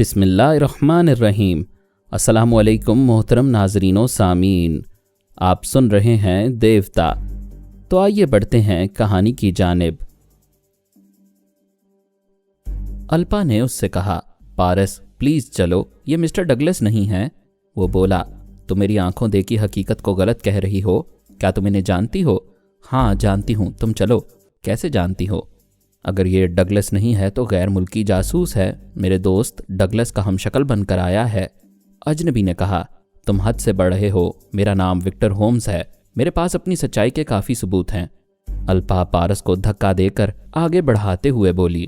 بسم اللہ الرحمن الرحیم۔ السلام علیکم محترم ناظرین و سامعین، آپ سن رہے ہیں دیوتا۔ تو آئیے بڑھتے ہیں کہانی کی جانب۔ الپا نے اس سے کہا، پارس پلیز چلو، یہ مسٹر ڈگلس نہیں ہیں۔ وہ بولا، تم میری آنکھوں دیکھی حقیقت کو غلط کہہ رہی ہو، کیا تم انہیں جانتی ہو؟ ہاں جانتی ہوں، تم چلو۔ کیسے جانتی ہو؟ اگر یہ ڈگلس نہیں ہے تو غیر ملکی جاسوس ہے، میرے دوست ڈگلس کا ہم شکل بن کر آیا ہے۔ اجنبی نے کہا، تم حد سے بڑھ رہے ہو، میرا نام وکٹر ہومز ہے، میرے پاس اپنی سچائی کے کافی ثبوت ہیں۔ الپا پارس کو دھکا دے کر آگے بڑھاتے ہوئے بولی،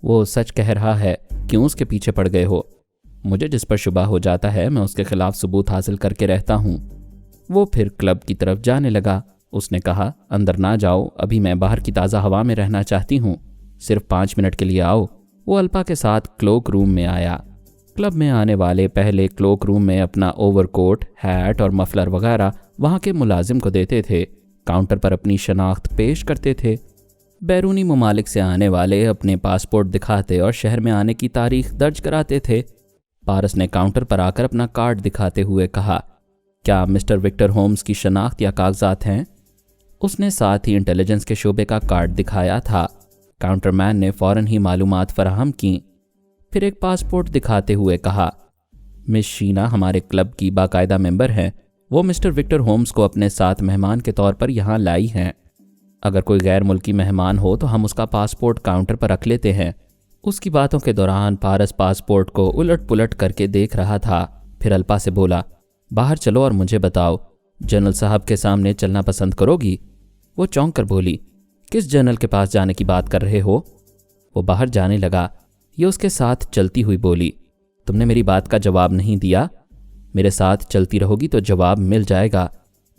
وہ سچ کہہ رہا ہے، کیوں اس کے پیچھے پڑ گئے ہو؟ مجھے جس پر شبہ ہو جاتا ہے میں اس کے خلاف ثبوت حاصل کر کے رہتا ہوں۔ وہ پھر کلب کی طرف جانے لگا۔ اس نے کہا، اندر نہ جاؤ، ابھی میں باہر کی تازہ ہوا میں رہنا چاہتی ہوں، صرف 5 منٹ کے لیے آؤ۔ وہ الپا کے ساتھ کلوک روم میں آیا۔ کلب میں آنے والے پہلے کلوک روم میں اپنا اوور کوٹ، ہیٹ اور مفلر وغیرہ وہاں کے ملازم کو دیتے تھے، کاؤنٹر پر اپنی شناخت پیش کرتے تھے۔ بیرونی ممالک سے آنے والے اپنے پاسپورٹ دکھاتے اور شہر میں آنے کی تاریخ درج کراتے تھے۔ پارس نے کاؤنٹر پر آ کر اپنا کارڈ دکھاتے ہوئے کہا، کیا مسٹر وکٹر ہومز کی شناخت یا کاغذات ہیں؟ اس نے ساتھ ہی انٹیلیجنس کے شعبے کا کارڈ دکھایا تھا۔ کاؤنٹر مین نے فوراً ہی معلومات فراہم کیں۔ پھر ایک پاسپورٹ دکھاتے ہوئے کہا، مس شینا ہمارے کلب کی باقاعدہ ممبر ہیں، وہ مسٹر وکٹر ہومز کو اپنے ساتھ مہمان کے طور پر یہاں لائی ہیں۔ اگر کوئی غیر ملکی مہمان ہو تو ہم اس کا پاسپورٹ کاؤنٹر پر رکھ لیتے ہیں۔ اس کی باتوں کے دوران پارس پاسپورٹ کو الٹ پلٹ کر کے دیکھ رہا تھا۔ پھر الپا سے بولا، باہر چلو اور مجھے بتاؤ، جنرل صاحب کے سامنے چلنا پسند کرو گی؟ وہ چونک کر بولی، کس جنرل کے پاس جانے کی بات کر رہے ہو؟ وہ باہر جانے لگا۔ یہ اس کے ساتھ چلتی ہوئی بولی، تم نے میری بات کا جواب نہیں دیا۔ میرے ساتھ چلتی رہو گی تو جواب مل جائے گا۔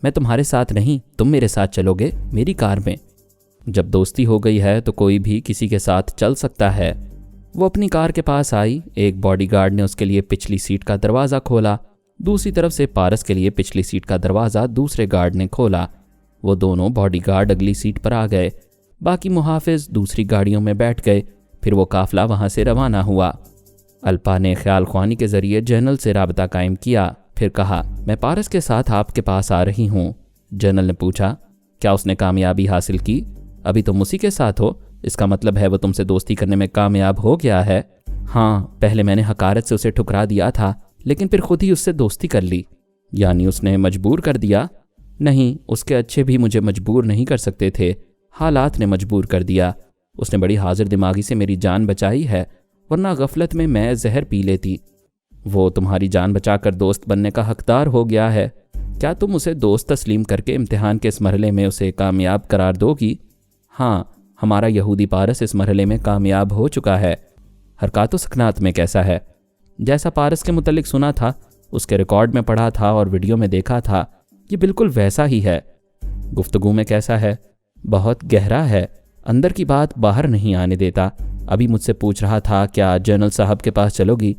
میں تمہارے ساتھ نہیں، تم میرے ساتھ چلو گے، میری کار میں۔ جب دوستی ہو گئی ہے تو کوئی بھی کسی کے ساتھ چل سکتا ہے۔ وہ اپنی کار کے پاس آئی۔ ایک باڈی گارڈ نے اس کے لیے پچھلی سیٹ کا دروازہ کھولا، دوسری طرف سے پارس کے لیے پچھلی سیٹ کا دروازہ دوسرے گارڈ نے کھولا۔ وہ دونوں باڈی گارڈ اگلی سیٹ پر آ گئے، باقی محافظ دوسری گاڑیوں میں بیٹھ گئے۔ پھر وہ قافلہ وہاں سے روانہ ہوا۔ الپا نے خیال خوانی کے ذریعے جنرل سے رابطہ قائم کیا، پھر کہا، میں پارس کے ساتھ آپ کے پاس آ رہی ہوں۔ جنرل نے پوچھا، کیا اس نے کامیابی حاصل کی؟ ابھی تم اسی کے ساتھ ہو، اس کا مطلب ہے وہ تم سے دوستی کرنے میں کامیاب ہو گیا ہے؟ ہاں، پہلے میں نے حقارت سے اسے ٹھکرا دیا تھا، لیکن پھر خود ہی اس سے دوستی کر لی۔ یعنی اس نے مجبور کر دیا؟ نہیں، اس کے اچھے بھی مجھے مجبور نہیں کر سکتے تھے، حالات نے مجبور کر دیا۔ اس نے بڑی حاضر دماغی سے میری جان بچائی ہے، ورنہ غفلت میں زہر پی لیتی۔ وہ تمہاری جان بچا کر دوست بننے کا حقدار ہو گیا ہے، کیا تم اسے دوست تسلیم کر کے امتحان کے اس مرحلے میں اسے کامیاب قرار دو گی؟ ہاں، ہمارا یہودی پارس اس مرحلے میں کامیاب ہو چکا ہے۔ حرکات و سکنات میں کیسا ہے؟ جیسا پارس کے متعلق سنا تھا، اس کے ریکارڈ میں پڑھا تھا اور ویڈیو میں دیکھا تھا، یہ بالکل ویسا ہی ہے۔ گفتگو میں کیسا ہے؟ بہت گہرا ہے، اندر کی بات باہر نہیں آنے دیتا۔ ابھی مجھ سے پوچھ رہا تھا، کیا جنرل صاحب کے پاس چلو گی؟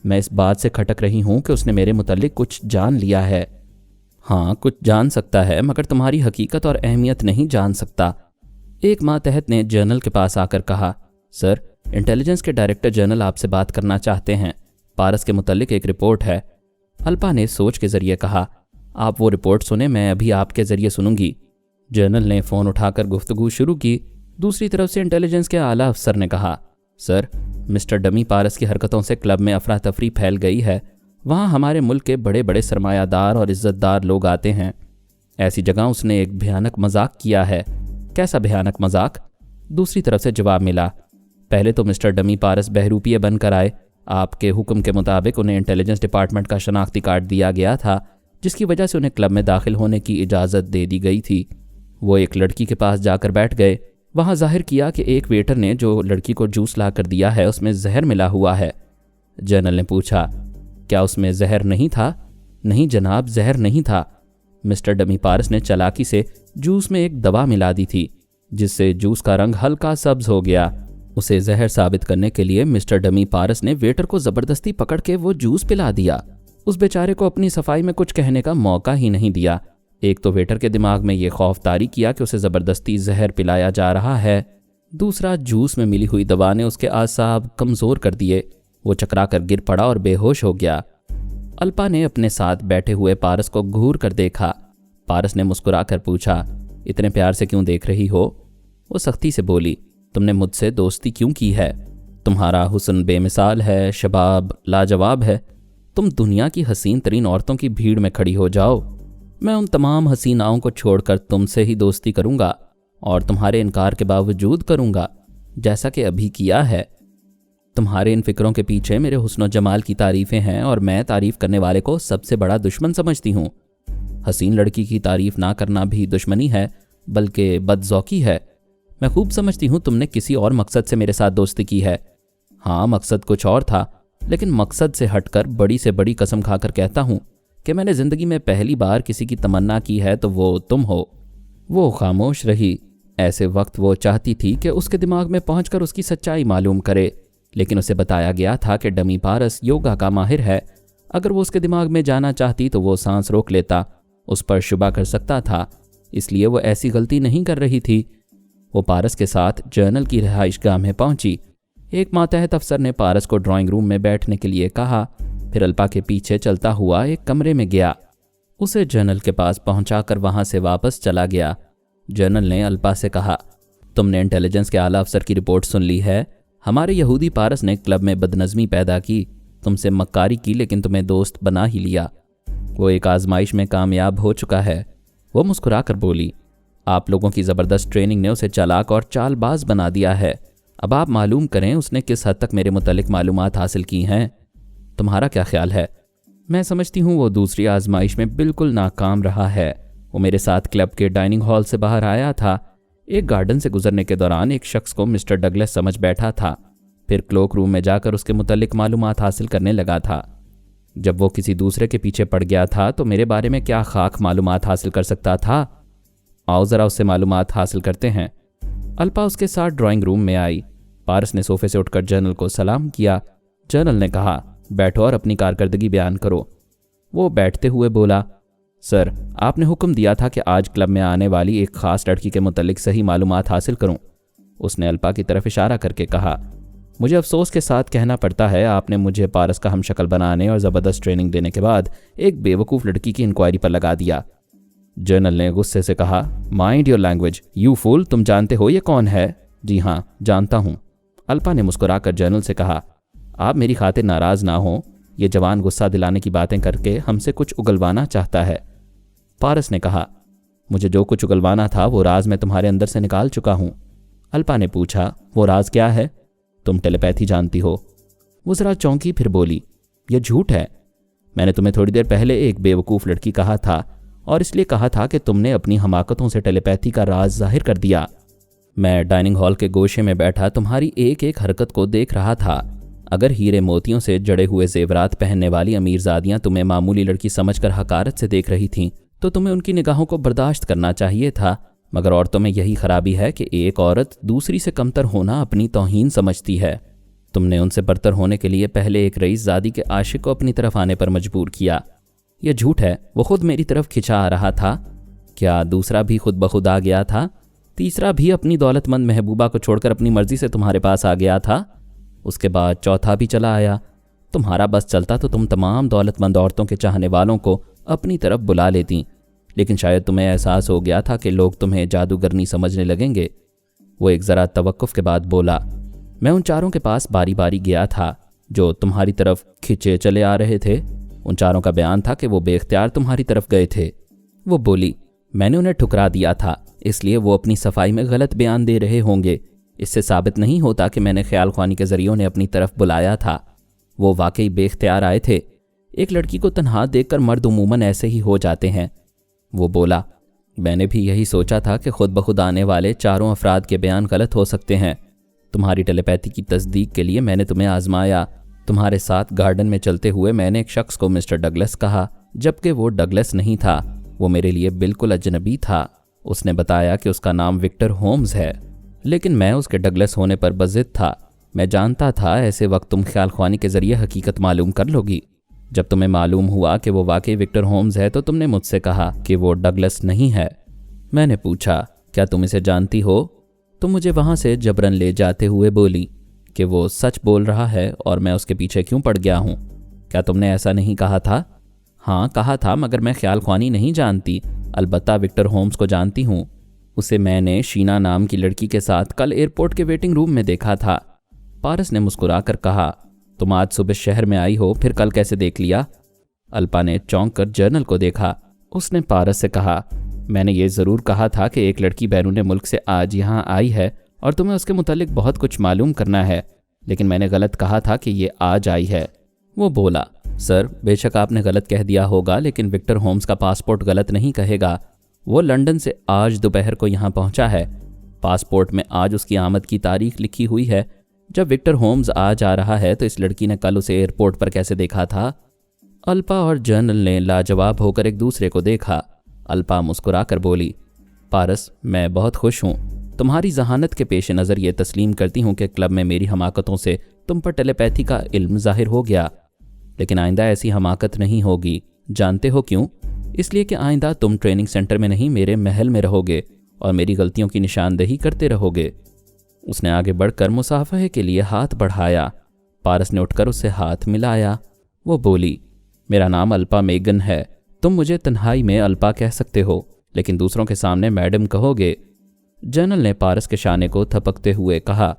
میں اس بات سے کھٹک رہی ہوں کہ اس نے میرے متعلق کچھ جان لیا ہے۔ ہاں، کچھ جان سکتا ہے، مگر تمہاری حقیقت اور اہمیت نہیں جان سکتا۔ ایک ماتحت نے جنرل کے پاس آ کر کہا، سر، انٹیلیجنس کے ڈائریکٹر جنرل آپ سے بات کرنا چاہتے ہیں، پارس کے متعلق ایک رپورٹ ہے۔ الپا نے سوچ کے ذریعے کہا، آپ وہ رپورٹ سنیں، میں ابھی آپ کے ذریعے سنوں گی۔ جنرل نے فون اٹھا کر گفتگو شروع کی۔ دوسری طرف سے انٹیلیجنس کے اعلیٰ افسر نے کہا، سر، مسٹر ڈمی پارس کی حرکتوں سے کلب میں افراتفری پھیل گئی ہے۔ وہاں ہمارے ملک کے بڑے بڑے سرمایہ دار اور عزت دار لوگ آتے ہیں۔ ایسی جگہ اس نے ایک بھیانک مذاق کیا ہے۔ کیسا بھیانک مذاق؟ دوسری طرف سے جواب ملا، پہلے تو مسٹر ڈمی پارس بہروپیے بن کر آئے، آپ کے حکم کے مطابق انہیں انٹیلیجنس ڈپارٹمنٹ کا شناختی کارڈ دیا گیا تھا، جس کی وجہ سے انہیں کلب میں داخل ہونے کی اجازت دے دی گئی تھی۔ وہ ایک لڑکی کے پاس جا کر بیٹھ گئے، وہاں ظاہر کیا کہ ایک ویٹر نے جو لڑکی کو جوس لا کر دیا ہے اس میں زہر ملا ہوا ہے۔ جنرل نے پوچھا، کیا اس میں زہر نہیں تھا؟ نہیں جناب، زہر نہیں تھا۔ مسٹر ڈمی پارس نے چالاکی سے جوس میں ایک دوا ملا دی تھی، جس سے جوس کا رنگ ہلکا سبز ہو گیا۔ اسے زہر ثابت کرنے کے لیے مسٹر ڈمی پارس نے ویٹر کو زبردستی پکڑ کے وہ جوس پلا دیا۔ اس بیچارے کو اپنی صفائی میں کچھ کہنے کا موقع ہی نہیں دیا۔ ایک تو ویٹر کے دماغ میں یہ خوف طاری کیا کہ اسے زبردستی زہر پلایا جا رہا ہے، دوسرا جوس میں ملی ہوئی دوا نے اس کے اعصاب کمزور کر دیے۔ वो चकरा कर गिर पड़ा और बेहोश हो गया। अल्पा ने अपने साथ बैठे हुए पारस को घूर कर देखा। पारस ने मुस्कुरा कर पूछा, इतने प्यार से क्यों देख रही हो? वो सख्ती से बोली, तुमने मुझसे दोस्ती क्यों की है? तुम्हारा हुस्न बेमिसाल है, शबाब लाजवाब है। तुम दुनिया की हसीन तरीन औरतों की भीड़ में खड़ी हो जाओ। मैं उन तमाम हसीनाओं को छोड़कर तुमसे ही दोस्ती करूंगा और तुम्हारे इनकार के बावजूद करूंगा, जैसा कि अभी किया है। तुम्हारे इन फिक्रों के पीछे मेरे हुस्न जमाल की तारीफ़ें हैं और मैं तारीफ़ करने वाले को सबसे बड़ा दुश्मन समझती हूँ। हसीन लड़की की तारीफ़ ना करना भी दुश्मनी है, बल्कि बदज़ौकी है। मैं खूब समझती हूँ तुमने किसी और मकसद से मेरे साथ दोस्ती की है। हाँ, मकसद कुछ और था, लेकिन मकसद से हटकर बड़ी से बड़ी कसम खाकर कहता हूँ कि मैंने ज़िंदगी में पहली बार किसी की तमन्ना की है तो वो तुम हो। वो खामोश रही। ऐसे वक्त वो चाहती थी कि उसके दिमाग में पहुंचकर उसकी सच्चाई मालूम करे, लेकिन उसे बताया गया था कि डमी पारस योगा का माहिर है। अगर वो उसके दिमाग में जाना चाहती तो वो सांस रोक लेता, उस पर शुबा कर सकता था, इसलिए वो ऐसी गलती नहीं कर रही थी। वो पारस के साथ जर्नल की रिहाइशगाह में पहुंची। एक मातहत अफसर ने पारस को ड्राइंग रूम में बैठने के लिए कहा, फिर अल्पा के पीछे चलता हुआ एक कमरे में गया। उसे जर्नल के पास पहुंचाकर वहां से वापस चला गया। जर्नल ने अल्पा से कहा, तुमने इंटेलिजेंस के आला अफसर की रिपोर्ट सुन ली है? हमारे यहूदी पारस ने क्लब में बदनज़मी पैदा की, तुमसे मक्कारी की, लेकिन तुम्हें दोस्त बना ही लिया। वो एक आजमाइश में कामयाब हो चुका है। वो मुस्कुरा कर बोली, आप लोगों की ज़बरदस्त ट्रेनिंग ने उसे चालाक और चालबाज बना दिया है। अब आप मालूम करें उसने किस हद तक मेरे मुतालिक मालूमात हासिल की हैं। तुम्हारा क्या ख्याल है? मैं समझती हूँ वो दूसरी आजमाइश में बिल्कुल नाकाम रहा है। वो मेरे साथ क्लब के डाइनिंग हॉल से बाहर आया था। एक गार्डन से गुजरने के दौरान एक शख्स को मिस्टर डगलस समझ बैठा था, फिर क्लोक रूम में जाकर उसके मुतालिक मालूमात हासिल करने लगा था। जब वो किसी दूसरे के पीछे पड़ गया था तो मेरे बारे में क्या खाक मालूमात हासिल कर सकता था? आओ ज़रा उससे मालूमात हासिल करते हैं। अल्पा उसके साथ ड्राइंग रूम में आई। पारस ने सोफे से उठकर जनरल को सलाम किया। जनरल ने कहा, बैठो और अपनी कारकर्दगी बयान करो। वो बैठते हुए बोला, सर, आपने हुक्म दिया था कि आज क्लब में आने वाली एक ख़ास लड़की के मुतालिक सही मालूमात हासिल करूं। उसने अल्पा की तरफ इशारा करके कहा, मुझे अफसोस के साथ कहना पड़ता है आपने मुझे पारस का हमशक्ल बनाने और ज़बरदस्त ट्रेनिंग देने के बाद एक बेवकूफ़ लड़की की इंक्वायरी पर लगा दिया। जनरल ने गुस्से से कहा, mind your language you fool, तुम जानते हो ये कौन है? जी हाँ, जानता हूँ। अल्पा ने मुस्कुराकर जनरल से कहा, आप मेरी खातिर नाराज़ ना हो, ये जवान गुस्सा दिलाने की बातें करके हमसे कुछ उगलवाना चाहता है। पारस ने कहा, मुझे जो कुछ उगलवाना था वो राज मैं तुम्हारे अंदर से निकाल चुका हूँ। अल्पा ने पूछा, वो राज क्या है? तुम टेलीपैथी जानती हो। वो ज़रा चौंकी, फिर बोली, यह झूठ है। मैंने तुम्हें थोड़ी देर पहले एक बेवकूफ़ लड़की कहा था, और इसलिए कहा था कि तुमने अपनी हमाकतों से टेलीपैथी का राज जाहिर कर दिया। मैं डाइनिंग हॉल के गोशे में बैठा तुम्हारी एक एक हरकत को देख रहा था। अगर हीरे मोतियों से जड़े हुए जेवरात पहनने वाली अमीरजादियां तुम्हें मामूली लड़की समझकर हकारत से देख रही थीं तो तुम्हें उनकी निगाहों को बर्दाश्त करना चाहिए था, मगर औरतों में यही खराबी है कि एक औरत दूसरी से कमतर होना अपनी तौहीन समझती है। तुमने उनसे बरतर होने के लिए पहले एक रईसजादी के आशिक को अपनी तरफ आने पर मजबूर किया। यह झूठ है, वो खुद मेरी तरफ खिंचा आ रहा था। क्या दूसरा भी खुद बखुद आ गया था? तीसरा भी अपनी दौलतमंद महबूबा को छोड़कर अपनी मर्जी से तुम्हारे पास आ गया था। उसके बाद चौथा भी चला आया। तुम्हारा बस चलता तो तुम तमाम दौलतमंद औरतों के चाहने वालों को अपनी तरफ बुला लेती, लेकिन शायद तुम्हें एहसास हो गया था कि लोग तुम्हें जादूगरनी समझने लगेंगे। वो एक ज़रा तवक्कुफ के बाद बोला, मैं उन चारों के पास बारी बारी गया था जो तुम्हारी तरफ खिंचे चले आ रहे थे। उन चारों का बयान था कि वो बेख्तियार तुम्हारी तरफ गए थे। वो बोली, मैंने उन्हें ठुकरा दिया था, इसलिए वो अपनी सफाई में गलत बयान दे रहे होंगे। इससे साबित नहीं होता कि मैंने ख्याल ख्वानी के ज़रिए उन्हें अपनी तरफ बुलाया था। वो वाकई बेख्तियार आए थे। एक लड़की को तन्हा देखकर मर्द उमूमन ऐसे ही हो जाते हैं। वो बोला, मैंने भी यही सोचा था कि खुद बखुद आने वाले चारों अफराद के बयान गलत हो सकते हैं। तुम्हारी टेलीपैथी की तस्दीक के लिए मैंने तुम्हें आजमाया। तुम्हारे साथ गार्डन में चलते हुए मैंने एक शख्स को मिस्टर डगलस कहा, जबकि वो डगलस नहीं था। वो मेरे लिए बिल्कुल अजनबी था। उसने बताया कि उसका नाम विक्टर होम्स है, लेकिन मैं उसके डगलस होने पर बज़िद था। मैं जानता था ऐसे वक्त तुम ख्याल ख्वानी के ज़रिए हकीकत मालूम कर लोगी। जब तुम्हें मालूम हुआ कि वो वाकई विक्टर होम्स है तो तुमने मुझसे कहा कि वो डगलस नहीं है। मैंने पूछा, क्या तुम इसे जानती हो? तुम मुझे वहाँ से जबरन ले जाते हुए बोली, کہ وہ سچ بول رہا ہے اور میں اس کے پیچھے کیوں پڑ گیا ہوں؟ کیا تم نے ایسا نہیں کہا تھا؟ ہاں کہا تھا، مگر میں خیال خوانی نہیں جانتی۔ البتہ وکٹر ہومز کو جانتی ہوں، اسے میں نے شینا نام کی لڑکی کے ساتھ کل ایئرپورٹ کے ویٹنگ روم میں دیکھا تھا۔ پارس نے مسکرا کر کہا، تم آج صبح شہر میں آئی ہو، پھر کل کیسے دیکھ لیا؟ الپا نے چونک کر جرنل کو دیکھا۔ اس نے پارس سے کہا، میں نے یہ ضرور کہا تھا کہ ایک لڑکی بیرون ملک سے آج یہاں آئی ہے اور تمہیں اس کے متعلق بہت کچھ معلوم کرنا ہے، لیکن میں نے غلط کہا تھا کہ یہ آج آئی ہے۔ وہ بولا، سر بے شک آپ نے غلط کہہ دیا ہوگا، لیکن وکٹر ہومز کا پاسپورٹ غلط نہیں کہے گا۔ وہ لندن سے آج دوپہر کو یہاں پہنچا ہے۔ پاسپورٹ میں آج اس کی آمد کی تاریخ لکھی ہوئی ہے۔ جب وکٹر ہومز آج آ رہا ہے تو اس لڑکی نے کل اسے ایئرپورٹ پر کیسے دیکھا تھا؟ الپا اور جنرل نے لاجواب ہو کر ایک دوسرے کو دیکھا۔ الپا مسکرا کر بولی، پارس میں بہت خوش ہوں۔ تمہاری ذہانت کے پیش نظر یہ تسلیم کرتی ہوں کہ کلب میں میری حماقتوں سے تم پر ٹیلی پیتھی کا علم ظاہر ہو گیا، لیکن آئندہ ایسی حماقت نہیں ہوگی۔ جانتے ہو کیوں؟ اس لیے کہ آئندہ تم ٹریننگ سینٹر میں نہیں میرے محل میں رہو گے اور میری غلطیوں کی نشاندہی کرتے رہو گے۔ اس نے آگے بڑھ کر مصافحے کے لیے ہاتھ بڑھایا۔ پارس نے اٹھ کر اسے ہاتھ ملایا۔ وہ بولی، میرا نام الپا میگن ہے۔ تم مجھے تنہائی میں الپا کہہ سکتے ہو، لیکن دوسروں کے سامنے میڈم کہو گے۔ جنرل نے پارس کے شانے کو تھپکتے ہوئے کہا،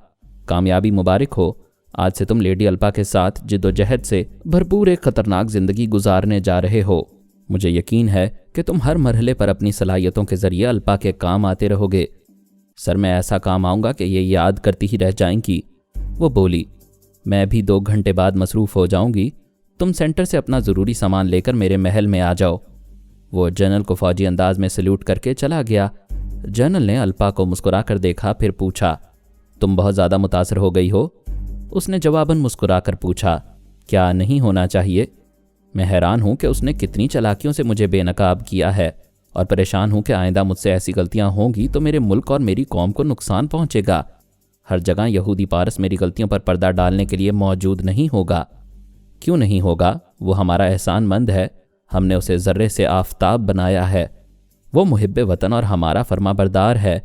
کامیابی مبارک ہو۔ آج سے تم لیڈی الپا کے ساتھ جد و جہد سے بھرپور ایک خطرناک زندگی گزارنے جا رہے ہو۔ مجھے یقین ہے کہ تم ہر مرحلے پر اپنی صلاحیتوں کے ذریعے الپا کے کام آتے رہو گے۔ سر میں ایسا کام آؤں گا کہ یہ یاد کرتی ہی رہ جائیں گی۔ وہ بولی، میں بھی 2 گھنٹے بعد مصروف ہو جاؤں گی۔ تم سینٹر سے اپنا ضروری سامان لے کر میرے محل میں آ جاؤ۔ وہ جنرل کو فوجی انداز میں سلیوٹ کر کے چلا گیا۔ جنرل نے الپا کو مسکرا کر دیکھا، پھر پوچھا، تم بہت زیادہ متاثر ہو گئی ہو؟ اس نے جواباً مسکرا کر پوچھا، کیا نہیں ہونا چاہیے؟ میں حیران ہوں کہ اس نے کتنی چالاکیوں سے مجھے بے نقاب کیا ہے، اور پریشان ہوں کہ آئندہ مجھ سے ایسی غلطیاں ہوں گی تو میرے ملک اور میری قوم کو نقصان پہنچے گا۔ ہر جگہ یہودی پارس میری غلطیوں پر پردہ ڈالنے کے لیے موجود نہیں ہوگا۔ کیوں نہیں ہوگا؟ وہ ہمارا احسان مند ہے۔ ہم نے اسے ذرے سے آفتاب بنایا ہے۔ وہ محب وطن اور ہمارا فرما بردار ہے۔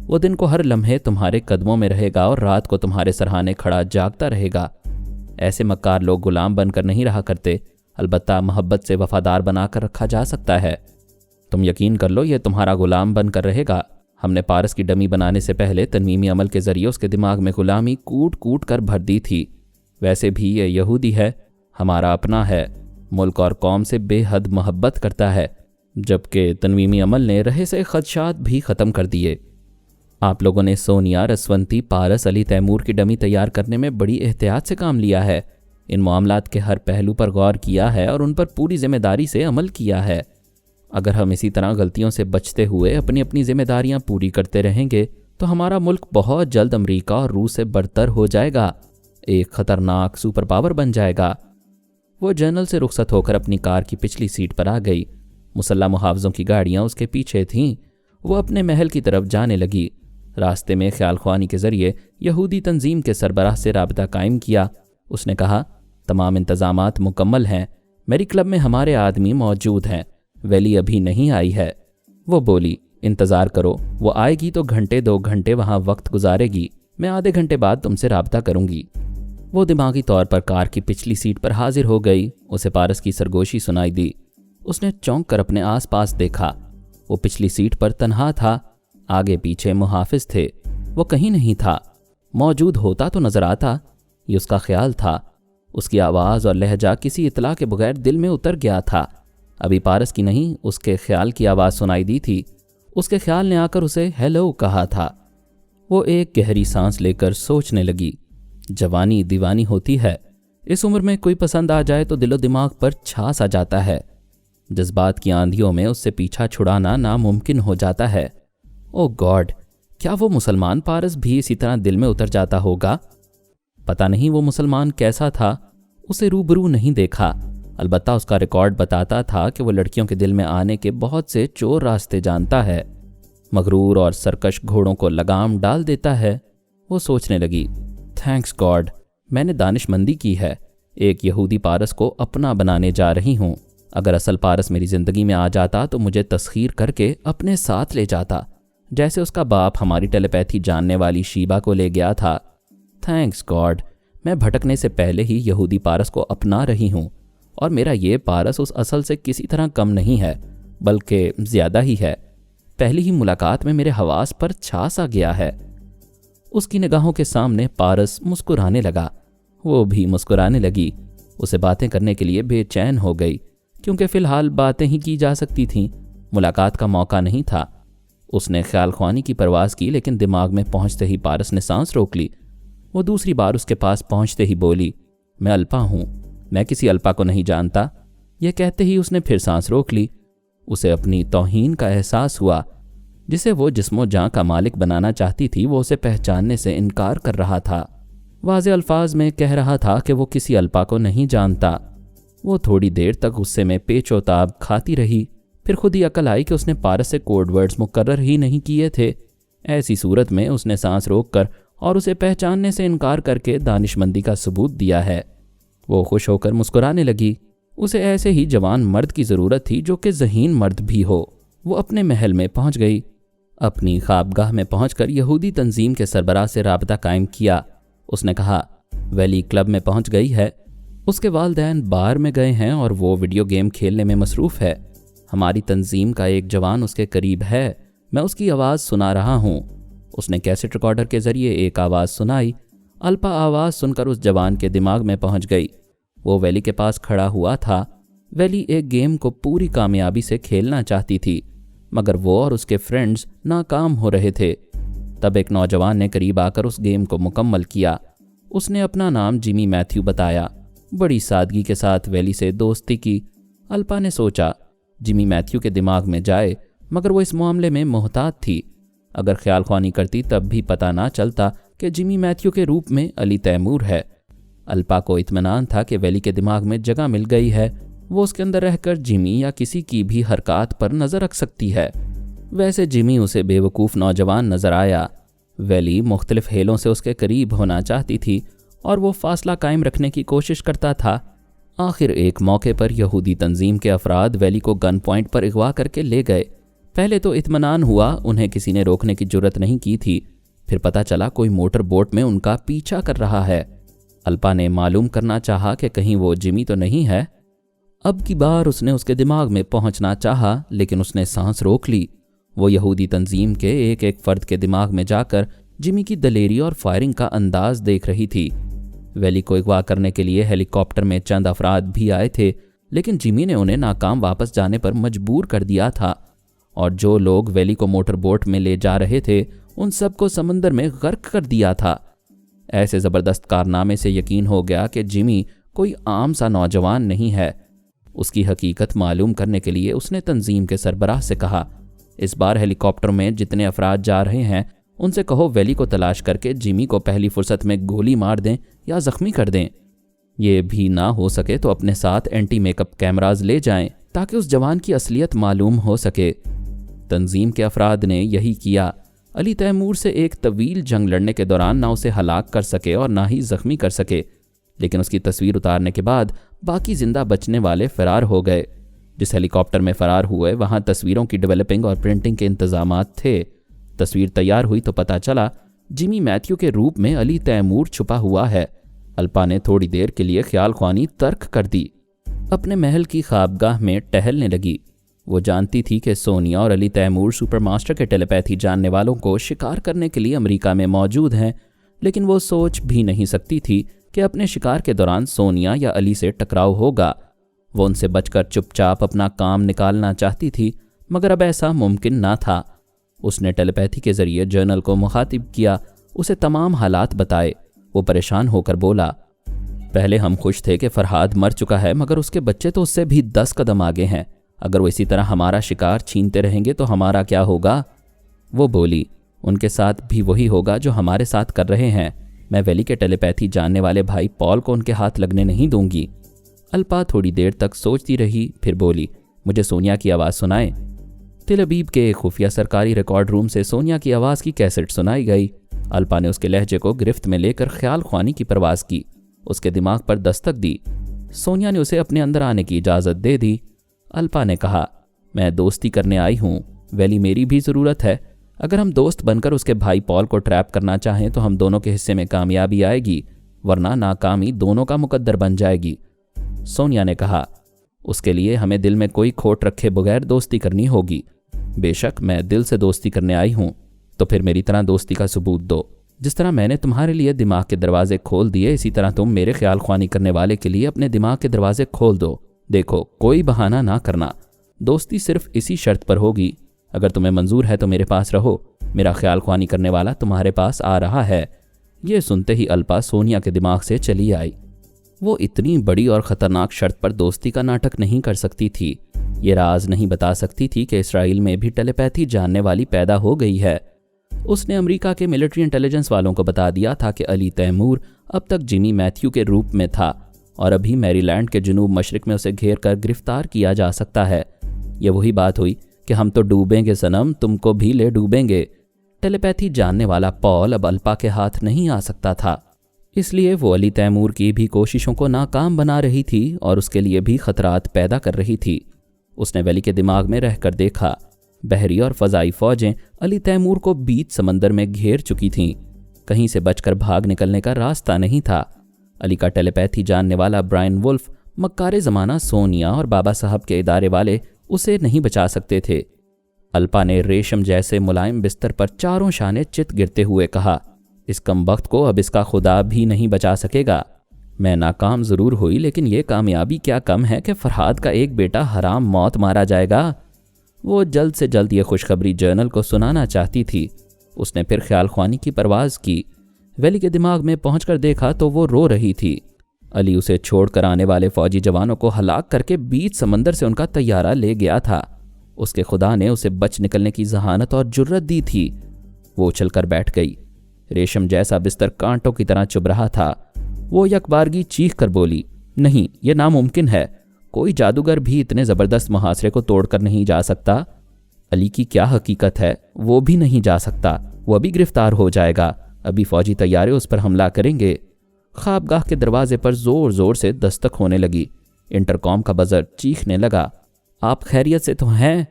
وہ دن کو ہر لمحے تمہارے قدموں میں رہے گا اور رات کو تمہارے سرہانے کھڑا جاگتا رہے گا۔ ایسے مکار لوگ غلام بن کر نہیں رہا کرتے، البتہ محبت سے وفادار بنا کر رکھا جا سکتا ہے۔ تم یقین کر لو، یہ تمہارا غلام بن کر رہے گا۔ ہم نے پارس کی ڈمی بنانے سے پہلے تنویمی عمل کے ذریعے اس کے دماغ میں غلامی کوٹ کوٹ کر بھر دی تھی۔ ویسے بھی یہ یہودی ہے، ہمارا اپنا ہے، ملک اور قوم سے بے حد محبت کرتا ہے، جبکہ تنویمی عمل نے رہے سے خدشات بھی ختم کر دیے۔ آپ لوگوں نے سونیا، رسونتی، پارس، علی تیمور کی ڈمی تیار کرنے میں بڑی احتیاط سے کام لیا ہے۔ ان معاملات کے ہر پہلو پر غور کیا ہے اور ان پر پوری ذمہ داری سے عمل کیا ہے۔ اگر ہم اسی طرح غلطیوں سے بچتے ہوئے اپنی ذمہ داریاں پوری کرتے رہیں گے تو ہمارا ملک بہت جلد امریکہ اور روس سے برتر ہو جائے گا، ایک خطرناک سپر پاور بن جائے گا۔ وہ جنرل سے رخصت ہو کر اپنی کار کی پچھلی سیٹ پر آ گئی۔ مسلح محافظوں کی گاڑیاں اس کے پیچھے تھیں۔ وہ اپنے محل کی طرف جانے لگی۔ راستے میں خیال خوانی کے ذریعے یہودی تنظیم کے سربراہ سے رابطہ قائم کیا۔ اس نے کہا، تمام انتظامات مکمل ہیں، میری کلب میں ہمارے آدمی موجود ہیں، ویلی ابھی نہیں آئی ہے۔ وہ بولی، انتظار کرو، وہ آئے گی تو 2 گھنٹے وہاں وقت گزارے گی، میں آدھے گھنٹے بعد تم سے رابطہ کروں گی۔ وہ دماغی طور پر کار کی پچھلی سیٹ پر حاضر ہو گئی۔ اسے پارس کی سرگوشی سنائی دی۔ اس نے چونک کر اپنے آس پاس دیکھا۔ وہ پچھلی سیٹ پر تنہا تھا، آگے پیچھے محافظ تھے، وہ کہیں نہیں تھا۔ موجود ہوتا تو نظر آتا، یہ اس کا خیال تھا۔ اس کی آواز اور لہجہ کسی اطلاع کے بغیر دل میں اتر گیا تھا۔ ابھی پارس کی نہیں، اس کے خیال کی آواز سنائی دی تھی۔ اس کے خیال نے آ کر اسے ہیلو کہا تھا۔ وہ ایک گہری سانس لے کر سوچنے لگی، جوانی دیوانی ہوتی ہے، اس عمر میں کوئی پسند آ جائے تو دل و دماغ پر چھا سا جاتا ہے، جذبات کی آندھیوں میں اس سے پیچھا چھڑانا ناممکن ہو جاتا ہے۔ او گاڈ، کیا وہ مسلمان پارس بھی اسی طرح دل میں اتر جاتا ہوگا؟ پتہ نہیں وہ مسلمان کیسا تھا، اسے روبرو نہیں دیکھا، البتہ اس کا ریکارڈ بتاتا تھا کہ وہ لڑکیوں کے دل میں آنے کے بہت سے چور راستے جانتا ہے، مغرور اور سرکش گھوڑوں کو لگام ڈال دیتا ہے۔ وہ سوچنے لگی، تھینکس گاڈ، میں نے دانش مندی کی ہے، ایک یہودی پارس کو اپنا بنانے جا رہی ہوں۔ اگر اصل پارس میری زندگی میں آ جاتا تو مجھے تسخیر کر کے اپنے ساتھ لے جاتا، جیسے اس کا باپ ہماری ٹیلی پیتھی جاننے والی شیبا کو لے گیا تھا۔ थैंक्स गॉड, मैं भटकने से पहले ही यहूदी पारस को अपना रही हूँ, और मेरा ये पारस उस असल से किसी तरह कम नहीं है, बल्कि ज़्यादा ही है। पहली ही मुलाकात में मेरे हवास पर छा सा गया है। उसकी निगाहों के सामने पारस मुस्कुराने लगा। वो भी मुस्कुराने लगी। उसे बातें करने के लिए बेचैन हो गई, क्योंकि फ़िलहाल बातें ही की जा सकती थीं, मुलाकात का मौका नहीं था। उसने ख्याल ख्वानी की परवाज़ की, लेकिन दिमाग में पहुंचते ही पारस ने सांस रोक ली। वो दूसरी बार उसके पास पहुंचते ही बोली, मैं अल्पा हूँ, मैं किसी अल्पा को नहीं जानता। यह कहते ही उसने फिर सांस रोक ली। उसे अपनी तौहीन का एहसास हुआ। जिसे वो जिस्मो जान का मालिक बनाना चाहती थी, वो उसे पहचानने से इनकार कर रहा था। वाज़े अल्फाज में कह रहा था कि वो किसी अल्पा को नहीं जानता। वो थोड़ी देर तक गुस्से में पेचोताब खाती रही, फिर खुद ही अकल आई कि उसने पारस से कोड वर्ड्स मुकर्रर ही नहीं किए थे। ऐसी सूरत में उसने सांस रोक कर और उसे पहचानने से इनकार करके दानिशमंदी का सबूत दिया है। वो खुश होकर मुस्कुराने लगी। उसे ऐसे ही जवान मर्द की ज़रूरत थी जो कि ज़हीन मर्द भी हो। वो अपने महल में पहुंच गई। अपनी ख्वाबगाह में पहुंचकर यहूदी तंजीम के सरबराह से राबता कायम किया। उसने कहा, वैली क्लब में पहुंच गई है, उसके वालिदैन बार में गए हैं और वो वीडियो गेम खेलने में मसरूफ़ है। हमारी तंजीम का एक जवान उसके करीब है, मैं उसकी आवाज़ सुना रहा हूँ। उसने कैसेट रिकॉर्डर के ज़रिए एक आवाज़ सुनाई। अल्पा आवाज़ सुनकर उस जवान के दिमाग में पहुंच गई। वो वैली के पास खड़ा हुआ था। वैली एक गेम को पूरी कामयाबी से खेलना चाहती थी, मगर वो और उसके फ्रेंड्स नाकाम हो रहे थे। तब एक नौजवान ने करीब आकर उस गेम को मुकम्मल किया। उसने अपना नाम जिमी मैथ्यू बताया। बड़ी सादगी के साथ वैली से दोस्ती की। अल्पा ने सोचा जिमी मैथ्यू के दिमाग में जाए, मगर वो इस मामले में मोहतात थी। अगर ख्याल ख्वानी करती तब भी पता ना चलता कि जिमी मैथ्यू के रूप में अली तैमूर है। अल्पा को इत्मीनान था कि वैली के दिमाग में जगह मिल गई है। वो उसके अंदर रहकर जिमी या किसी की भी हरकत पर नज़र रख सकती है। वैसे जिमी उसे बेवकूफ़ नौजवान नज़र आया। वैली मुख्तलिफ हेलों से उसके करीब होना चाहती थी और वो फासला कायम रखने की कोशिश करता था। आखिर एक मौके पर यहूदी तंजीम के अफराद वैली को गन पॉइंट पर अगवा करके ले गए। पहले तो इत्मीनान हुआ, उन्हें किसी ने रोकने की जुर्रत नहीं की थी। फिर पता चला कोई मोटर बोट में उनका पीछा कर रहा है। अल्पा ने मालूम करना चाहा कि कहीं वो जिमी तो नहीं है। अब की बार उसने उसके दिमाग में पहुंचना चाहा, लेकिन उसने सांस रोक ली। वो यहूदी तंजीम के एक एक फ़र्द के दिमाग में जाकर जिमी की दलेरी और फायरिंग का अंदाज देख रही थी। वैली को अगवा करने के लिए हेलीकॉप्टर में चंद अफराद भी आए थे, लेकिन जिमी ने उन्हें नाकाम वापस जाने पर मजबूर कर दिया था, और जो लोग वैली को मोटर बोट में ले जा रहे थे उन सबको समंदर में गर्क कर दिया था। ऐसे ज़बरदस्त कारनामे से यकीन हो गया कि जिमी कोई आम सा नौजवान नहीं है। उसकी हकीकत मालूम करने के लिए उसने तंजीम के सरबराह से कहा, इस बार हेलीकॉप्टर में जितने अफराद जा रहे हैं उनसे कहो वैली को तलाश करके जिमी को पहली फुर्सत में गोली मार दें या ज़ख्मी कर दें। ये भी ना हो सके तो अपने साथ एंटी मेकअप कैमराज ले जाएं, ताकि उस जवान की असलियत मालूम हो सके। तंजीम के अफराद ने यही किया। अली तैमूर से एक तवील जंग लड़ने के दौरान ना उसे हलाक कर सके और ना ही ज़ख्मी कर सके, लेकिन उसकी तस्वीर उतारने के बाद बाकी जिंदा बचने वाले फरार हो गए। जिस हेलीकॉप्टर में फरार हुए वहां तस्वीरों की डेवलपिंग और प्रिंटिंग के इंतजामात थे। तस्वीर तैयार हुई तो पता चला जिमी मैथ्यू के रूप में अली तैमूर छुपा हुआ है। अल्पा ने थोड़ी देर के लिए ख्याल ख्वानी तर्क कर दी। अपने महल की ख्वाबगाह में टहलने लगी। वो जानती थी कि सोनिया और अली तैमूर सुपरमास्टर के टेलीपैथी जानने वालों को शिकार करने के लिए अमेरिका में मौजूद हैं, लेकिन वो सोच भी नहीं सकती थी कि अपने शिकार के दौरान सोनिया या अली से टकराव होगा। वो उनसे बचकर चुपचाप अपना काम निकालना चाहती थी, मगर अब ऐसा मुमकिन ना था। उसने टेलीपैथी के ज़रिए जर्नल को मुखातिब किया, उसे तमाम हालात बताए। वो परेशान होकर बोला, पहले हम खुश थे कि फरहाद मर चुका है, मगर उसके बच्चे तो उससे भी 10 कदम आगे हैं। अगर वो इसी तरह हमारा शिकार छीनते रहेंगे तो हमारा क्या होगा? वो बोली, उनके साथ भी वही होगा जो हमारे साथ कर रहे हैं। मैं वैली के टेलीपैथी जानने वाले भाई पॉल को उनके हाथ लगने नहीं दूंगी। अल्पा थोड़ी देर तक सोचती रही, फिर बोली, मुझे सोनिया की आवाज़ सुनाएं। तिल अबीब के खुफिया सरकारी रिकॉर्ड रूम से सोनिया की आवाज़ की कैसेट सुनाई गई। अल्पा ने उसके लहजे को गिरफ्त में लेकर ख्याल ख्वानी की परवाज़ की। उसके दिमाग पर दस्तक दी। सोनिया ने उसे अपने अंदर आने की इजाज़त दे दी। अल्पा ने कहा, मैं दोस्ती करने आई हूँ, वैली मेरी भी ज़रूरत है। अगर हम दोस्त बनकर उसके भाई पॉल को ट्रैप करना चाहें तो हम दोनों के हिस्से में कामयाबी आएगी, वरना नाकामी दोनों का मुकद्दर बन जाएगी। सोनिया ने कहा, उसके लिए हमें दिल में कोई खोट रखे बगैर दोस्ती करनी होगी। बेशक मैं दिल से दोस्ती करने आई हूं, तो फिर मेरी तरह दोस्ती का सबूत दो। जिस तरह मैंने तुम्हारे लिए दिमाग के दरवाजे खोल दिए, इसी तरह तुम मेरे ख्याल ख्वानी करने वाले के लिए अपने दिमाग के दरवाजे खोल दो। देखो, कोई बहाना ना करना, दोस्ती सिर्फ इसी शर्त पर होगी। अगर तुम्हें मंजूर है तो मेरे पास रहो, मेरा ख्याल ख्वानी करने वाला तुम्हारे पास आ रहा है। ये सुनते ही अल्पा सोनिया के दिमाग से चली आई। वो इतनी बड़ी और ख़तरनाक शर्त पर दोस्ती का नाटक नहीं कर सकती थी। ये राज नहीं बता सकती थी कि इसराइल में भी टेलीपैथी जानने वाली पैदा हो गई है। उसने अमेरिका के मिलिट्री इंटेलिजेंस वालों को बता दिया था कि अली तैमूर अब तक जिमी मैथ्यू के रूप में था और अभी मैरीलैंड के जनूब मशरिक में उसे घेर कर गिरफ्तार किया जा सकता है। ये वही बात हुई कि हम तो डूबेंगे सनम, तुमको भी ले डूबेंगे। टेलीपैथी जानने वाला पॉल अब अल्पा के हाथ नहीं आ सकता था, इसलिए वो अली तैमूर की भी कोशिशों को नाकाम बना रही थी और उसके लिए भी खतरात पैदा कर रही थी। उसने वली के दिमाग में रहकर देखा, बहरी और फ़ज़ाई फ़ौजें अली तैमूर को बीच समंदर में घेर चुकी थीं। कहीं से बचकर भाग निकलने का रास्ता नहीं था। अली का टेलीपैथी जानने वाला ब्रायन वुल्फ, मक्कारे ज़माना सोनिया और बाबा साहब के इदारे वाले उसे नहीं बचा सकते थे। अल्पा ने रेशम जैसे मुलायम बिस्तर पर चारों शाने चित गिरते हुए कहा, इस कमबख्त को अब इसका खुदा भी नहीं बचा सकेगा। मैं नाकाम ज़रूर हुई, लेकिन ये कामयाबी क्या कम है कि फरहाद का एक बेटा हराम मौत मारा जाएगा। वो जल्द से जल्द ये खुशखबरी जर्नल को सुनाना चाहती थी। उसने फिर ख्याल ख्वानी की परवाज़ की। वैली के दिमाग में पहुंचकर देखा तो वो रो रही थी। अली उसे छोड़कर आने वाले फौजी जवानों को हलाक करके बीच समंदर से उनका तैयारा ले गया था। उसके खुदा ने उसे बच निकलने की जहानत और जुर्रत दी थी। वो उछलकर बैठ गई। रेशम जैसा बिस्तर कांटों की तरह चुभ रहा था। वो यकबारगी चीख कर बोली, नहीं, ये नामुमकिन है। कोई जादूगर भी इतने ज़बरदस्त मुहासरे को तोड़कर नहीं जा सकता। अली की क्या हकीकत है, वो भी नहीं जा सकता। वो भी गिरफ्तार हो जाएगा। अभी फौजी तैयारे उस पर हमला करेंगे। ख्वाबगाह के दरवाजे पर ज़ोर ज़ोर से दस्तक होने लगी। इंटरकॉम का बजर चीखने लगा, आप खैरियत से तो हैं?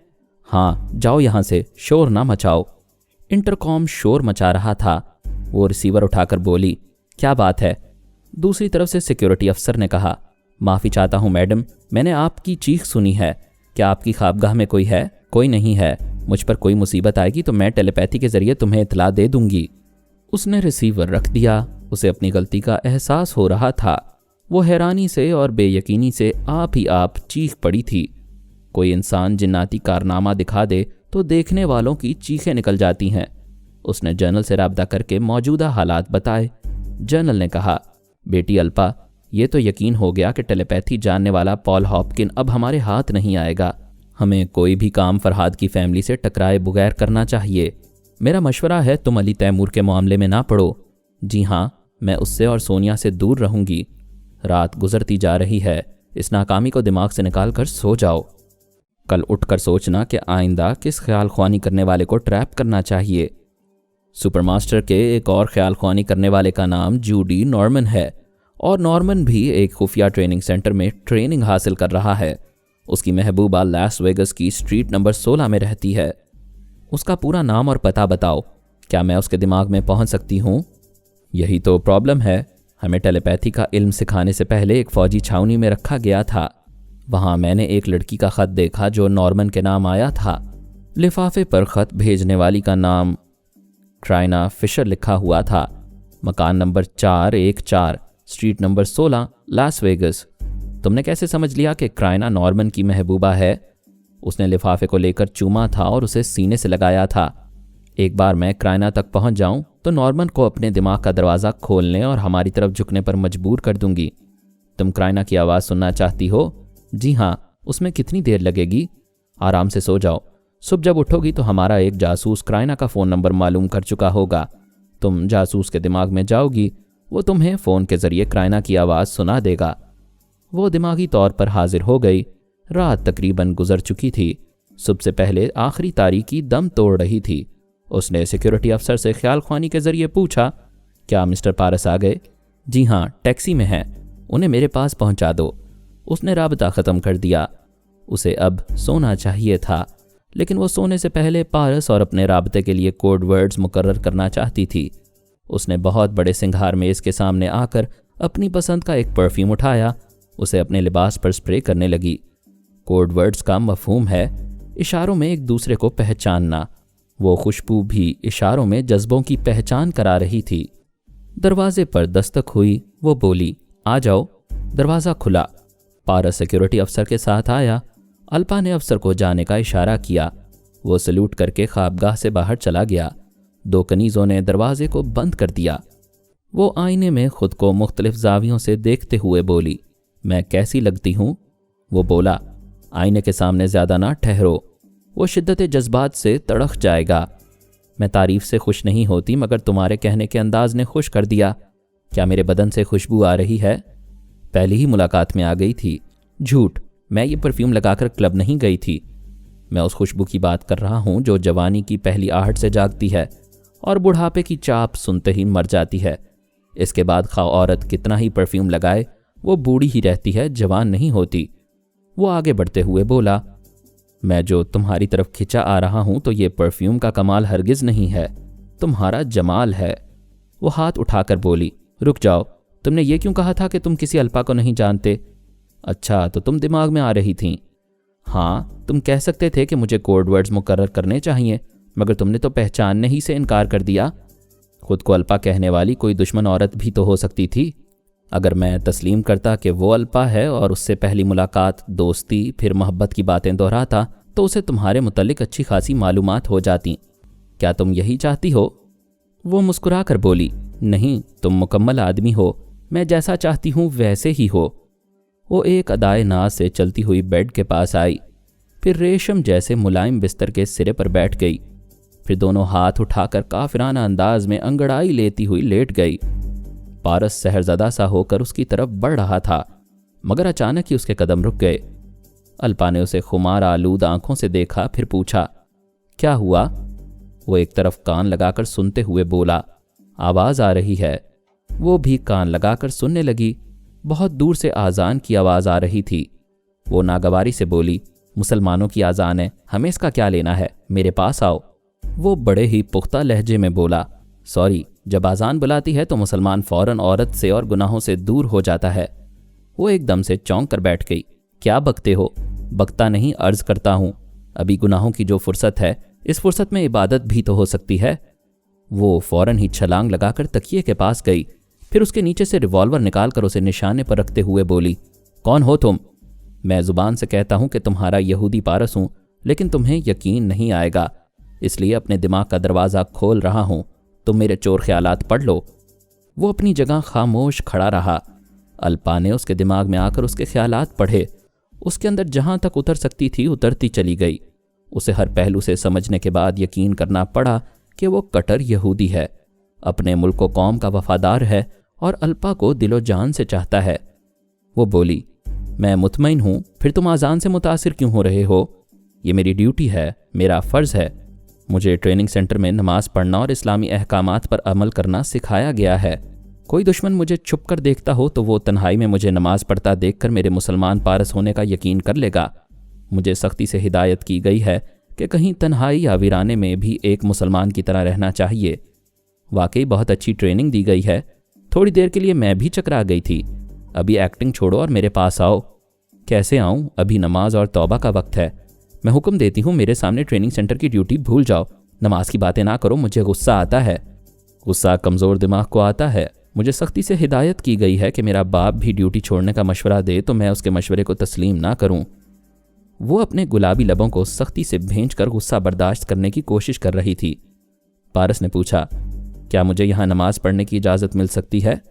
हाँ, जाओ यहाँ से, शोर ना मचाओ। इंटरकॉम शोर मचा रहा था। वो रिसीवर उठाकर बोली, क्या बात है? दूसरी तरफ से सिक्योरिटी अफसर ने कहा, माफ़ी चाहता हूँ मैडम, मैंने आपकी चीख सुनी है। क्या आपकी ख्वाबगाह में कोई है? कोई नहीं है। मुझ पर कोई मुसीबत आएगी तो मैं टेलीपैथी के ज़रिए तुम्हें इतला दे दूंगी। उसने रिसीवर रख दिया। उसे अपनी गलती का एहसास हो रहा था। वो हैरानी से और बेयकीनी से आप ही आप चीख पड़ी थी। कोई इंसान जिन्नाती कारनामा दिखा दे तो देखने वालों की चीखें निकल जाती हैं। उसने जनरल से राब्ता करके मौजूदा हालात बताए। जनरल ने कहा, बेटी अल्पा, ये तो यकीन हो गया कि टेलीपैथी जानने वाला पॉल हॉपकिन अब हमारे हाथ नहीं आएगा। हमें कोई भी काम फरहाद की फैमिली से टकराए बगैर करना चाहिए। मेरा मशवरा है तुम अली तैमूर के मामले में ना पड़ो। जी हाँ, मैं उससे और सोनिया से दूर रहूंगी। रात गुजरती जा रही है। इस नाकामी को दिमाग से निकाल कर सो जाओ। कल उठकर सोचना कि आइंदा किस ख्याल ख्वानी करने वाले को ट्रैप करना चाहिए। सुपरमास्टर के एक और ख्याल ख्वानी करने वाले का नाम जूडी नॉर्मन है और नॉर्मन भी एक खुफिया ट्रेनिंग सेंटर में ट्रेनिंग हासिल कर रहा है। उसकी महबूबा लास वेगस की स्ट्रीट नंबर 16 में रहती है। उसका पूरा नाम और पता बताओ। क्या मैं उसके दिमाग में पहुंच सकती हूँ? यही तो प्रॉब्लम है। हमें टेलीपैथी का इल्म सिखाने से पहले एक फ़ौजी छावनी में रखा गया था। वहाँ मैंने एक लड़की का ख़त देखा जो नॉर्मन के नाम आया था। लिफाफे पर ख़त भेजने वाली का नाम ट्राइना फिशर लिखा हुआ था। मकान number 414, street number 16, Las Vegas. तुमने कैसे समझ लिया कि क्राइना नॉर्मन की महबूबा है? उसने लिफाफे को लेकर चूमा था और उसे सीने से लगाया था। एक बार मैं क्राइना तक पहुंच जाऊं तो नॉर्मन को अपने दिमाग का दरवाज़ा खोलने और हमारी तरफ झुकने पर मजबूर कर दूंगी। तुम क्राइना की आवाज़ सुनना चाहती हो? जी हाँ। उसमें कितनी देर लगेगी? आराम से सो जाओ। सुबह जब उठोगी तो हमारा एक जासूस क्राइना का फ़ोन नंबर मालूम कर चुका होगा। तुम जासूस के दिमाग में जाओगी, वो तुम्हें फ़ोन के ज़रिए क्राइना की आवाज़ सुना देगा। वो दिमागी तौर पर हाजिर हो गई। रात तकरीबन गुजर चुकी थी। सुबह से पहले आखिरी तारीकी दम तोड़ रही थी। उसने सिक्योरिटी अफसर से ख्याल ख्वानी के ज़रिए पूछा, क्या मिस्टर पारस आ गए? जी हाँ, टैक्सी में हैं। उन्हें मेरे पास पहुंचा दो। उसने राबता ख़त्म कर दिया। उसे अब सोना चाहिए था, लेकिन वो सोने से पहले पारस और अपने राबते के लिए कोड वर्ड्स मुकर्रर करना चाहती थी। उसने बहुत बड़े सिंगार मेज़ के सामने आकर अपनी पसंद का एक परफ्यूम उठाया, उसे अपने लिबास पर स्प्रे करने लगी। कोड वर्ड्स का मफहूम है इशारों में एक दूसरे को पहचानना। वो खुशबू भी इशारों में जज्बों की पहचान करा रही थी। दरवाजे पर दस्तक हुई। वो बोली, आ जाओ। दरवाज़ा खुला। पारस सिक्योरिटी अफसर के साथ आया। अल्पा ने अफसर को जाने का इशारा किया। वो सल्यूट करके ख्वाबगाह से बाहर चला गया। 2 कनीज़ों ने दरवाजे को बंद कर दिया। वो आईने में खुद को मुख्तलिफ जावियों से देखते हुए बोली, मैं कैसी लगती हूँ? वो बोला, आईने के सामने ज़्यादा ना ठहरो, वो शिद्दत जज्बात से तड़क जाएगा। मैं तारीफ से खुश नहीं होती, मगर तुम्हारे कहने के अंदाज ने खुश कर दिया। क्या मेरे बदन से खुशबू आ रही है? पहली ही मुलाकात में आ गई थी। झूठ, मैं ये परफ्यूम लगाकर क्लब नहीं गई थी। मैं उस खुशबू की बात कर रहा हूँ जो जवानी की पहली आहट से जागती है और बुढ़ापे की चाप सुनते ही मर जाती है। इसके बाद खा औरत कितना ही परफ्यूम लगाए, वो बूढ़ी ही रहती है, जवान नहीं होती। वो आगे बढ़ते हुए बोला, मैं जो तुम्हारी तरफ खिंचा आ रहा हूं तो ये परफ्यूम का कमाल हरगिज नहीं है, तुम्हारा जमाल है। वो हाथ उठाकर बोली, रुक जाओ, तुमने ये क्यों कहा था कि तुम किसी अल्पा को नहीं जानते? अच्छा, तो तुम दिमाग में आ रही थीं। हाँ, तुम कह सकते थे कि मुझे कोड वर्ड्स मुकर्रर करने चाहिए, मगर तुमने तो पहचानने ही से इनकार कर दिया। खुद को अल्पा कहने वाली कोई दुश्मन औरत भी तो हो सकती थी। अगर मैं तस्लीम करता कि वो अल्पा है और उससे पहली मुलाकात, दोस्ती, फिर मोहब्बत की बातें दोहराता, तो उसे तुम्हारे मुतल्लिक अच्छी खासी मालूमात हो जाती। क्या तुम यही चाहती हो? वो मुस्कुरा कर बोली, नहीं, तुम मुकम्मल आदमी हो, मैं जैसा चाहती हूँ वैसे ही हो। वो एक अदाए नाज से चलती हुई बेड के पास आई, फिर रेशम जैसे मुलायम बिस्तर के सिरे पर बैठ गई, फिर दोनों हाथ उठाकर काफिराना अंदाज में अंगड़ाई लेती हुई लेट गई। पारस सहरज़दा सा होकर उसकी तरफ बढ़ रहा था, मगर अचानक ही उसके कदम रुक गए। अल्पा ने उसे खुमार आलूद आंखों से देखा, फिर पूछा, क्या हुआ? वो एक तरफ कान लगाकर सुनते हुए बोला, आवाज़ आ रही है। वो भी कान लगाकर सुनने लगी। बहुत दूर से आज़ान की आवाज़ आ रही थी। वो नागवारी से बोली, मुसलमानों की आज़ान है, हमें इसका क्या लेना है, मेरे पास आओ। वो बड़े ही पुख्ता लहजे में बोला, सॉरी, जब आज़ान बुलाती है तो मुसलमान फ़ौरन औरत से और गुनाहों से दूर हो जाता है। वो एकदम से चौंक कर बैठ गई। क्या बकते हो? बकता नहीं, अर्ज़ करता हूँ। अभी गुनाहों की जो फुर्सत है, इस फुर्सत में इबादत भी तो हो सकती है। वो फ़ौरन ही छलांग लगाकर तकिए के पास गई, फिर उसके नीचे से रिवॉल्वर निकालकर उसे निशाने पर रखते हुए बोली, कौन हो तुम? मैं ज़ुबान से कहता हूँ कि तुम्हारा यहूदी पारस हूँ, लेकिन तुम्हें यकीन नहीं आएगा, इसलिए अपने दिमाग का दरवाज़ा खोल रहा हूँ, तुम मेरे चोर ख्यालात पढ़ लो। वो अपनी जगह खामोश खड़ा रहा। अल्पा ने उसके दिमाग में आकर उसके ख्यालात पढ़े। उसके अंदर जहाँ तक उतर सकती थी उतरती चली गई। उसे हर पहलू से समझने के बाद यकीन करना पड़ा कि वो कट्टर यहूदी है, अपने मुल्क व कौम का वफादार है और अल्पा को दिलो जान से चाहता है। वो बोली, मैं मुतमईन हूँ, फिर तुम आज़ान से मुतासिर क्यों हो रहे हो? ये मेरी ड्यूटी है, मेरा फ़र्ज़ है। मुझे ट्रेनिंग सेंटर में नमाज पढ़ना और इस्लामी अहकामात पर अमल करना सिखाया गया है। कोई दुश्मन मुझे छुप कर देखता हो तो वो तन्हाई में मुझे नमाज पढ़ता देखकर मेरे मुसलमान पारस होने का यकीन कर लेगा। मुझे सख्ती से हिदायत की गई है कि कहीं तन्हाई या वीराने में भी एक मुसलमान की तरह रहना चाहिए। वाकई बहुत अच्छी ट्रेनिंग दी गई है। थोड़ी देर के लिए मैं भी चकरा गई थी। अभी एक्टिंग छोड़ो और मेरे पास आओ। कैसे आऊँ? अभी नमाज और तौबा का वक्त है। मैं हुक्म देती हूँ, मेरे सामने ट्रेनिंग सेंटर की ड्यूटी भूल जाओ। नमाज की बातें ना करो, मुझे गुस्सा आता है। गुस्सा कमज़ोर दिमाग को आता है। मुझे सख्ती से हिदायत की गई है कि मेरा बाप भी ड्यूटी छोड़ने का मशवरा दे तो मैं उसके मशवरे को तस्लीम ना करूँ। वो अपने गुलाबी लबों को सख्ती से भेंच कर गुस्सा बर्दाश्त करने की कोशिश कर रही थी। पारस ने पूछा, क्या मुझे यहाँ नमाज पढ़ने की इजाज़त मिल सकती है?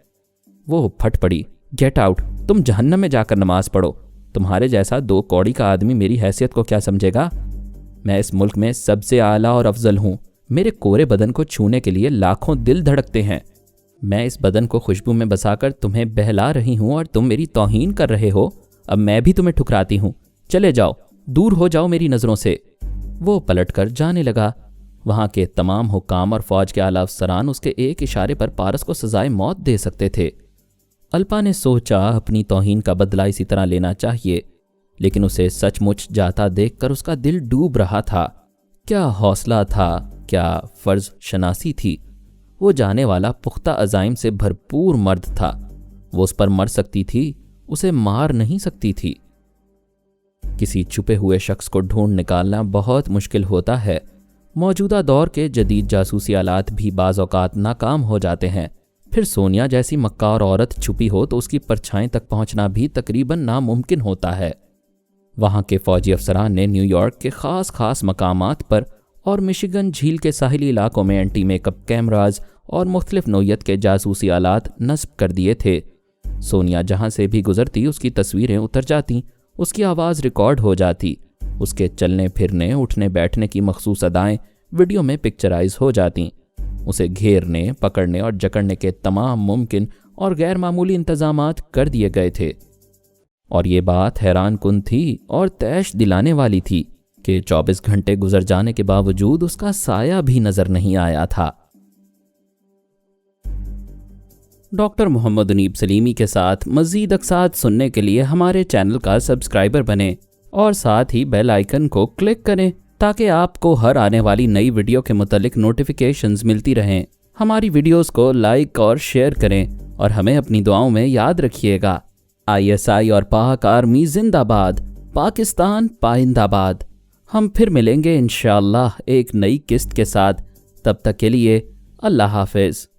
वो फट पड़ी, गेट आउट, तुम जहन्नम में जाकर नमाज पढ़ो। तुम्हारे जैसा 2 कौड़ी का आदमी मेरी हैसियत को क्या समझेगा? मैं इस मुल्क में सबसे आला और अफजल हूँ। मेरे कोरे बदन को छूने के लिए लाखों दिल धड़कते हैं। मैं इस बदन को खुशबू में बसाकर तुम्हें बहला रही हूँ और तुम मेरी तौहीन कर रहे हो। अब मैं भी तुम्हें ठुकराती हूँ। चले जाओ, दूर हो जाओ मेरी नज़रों से। वो पलटकर जाने लगा। वहाँ के तमाम हुक्काम और फौज के आला अफसरान उसके एक इशारे पर पारस को सजाए मौत दे सकते थे। अल्पा ने सोचा अपनी तौहीन का बदला इसी तरह लेना चाहिए, لیکن اسے سچ مچ جاتا دیکھ کر اس کا دل ڈوب رہا تھا۔ کیا حوصلہ تھا، کیا فرض شناسی تھی۔ وہ جانے والا پختہ عزائم سے بھرپور مرد تھا۔ وہ اس پر مر سکتی تھی، اسے مار نہیں سکتی تھی۔ کسی چھپے ہوئے شخص کو ڈھونڈ نکالنا بہت مشکل ہوتا ہے۔ موجودہ دور کے جدید جاسوسی آلات بھی بعض اوقات ناکام ہو جاتے ہیں۔ پھر سونیا جیسی مکار عورت چھپی ہو تو اس کی پرچھائیں تک پہنچنا بھی تقریباً ناممکن ہوتا ہے۔ وہاں کے فوجی افسران نے نیو یارک کے خاص مقامات پر اور مشیگن جھیل کے ساحلی علاقوں میں اینٹی میک اپ کیمراز اور مختلف نوعیت کے جاسوسی آلات نصب کر دیے تھے۔ سونیا جہاں سے بھی گزرتی اس کی تصویریں اتر جاتی، اس کی آواز ریکارڈ ہو جاتی، اس کے چلنے پھرنے، اٹھنے بیٹھنے کی مخصوص ادائیں ویڈیو میں پکچرائز ہو جاتی۔ اسے گھیرنے، پکڑنے اور جکڑنے کے تمام ممکن اور غیر معمولی انتظامات کر دیے گئے تھے۔ اور یہ بات حیران کن تھی اور تیش دلانے والی تھی کہ 24 گھنٹے گزر جانے کے باوجود اس کا سایہ بھی نظر نہیں آیا تھا۔ ڈاکٹر محمد انیب سلیمی کے ساتھ مزید اقساط سننے کے لیے ہمارے چینل کا سبسکرائبر بنیں اور ساتھ ہی بیل آئیکن کو کلک کریں تاکہ آپ کو ہر آنے والی نئی ویڈیو کے متعلق نوٹیفیکیشنز ملتی رہیں۔ ہماری ویڈیوز کو لائک اور شیئر کریں اور ہمیں اپنی دعاؤں میں یاد رکھیے گا۔ ISI اور پاک آرمی زندہ باد، پاکستان پائندہ باد۔ ہم پھر ملیں گے انشاءاللہ ایک نئی قسط کے ساتھ۔ تب تک کے لیے اللہ حافظ۔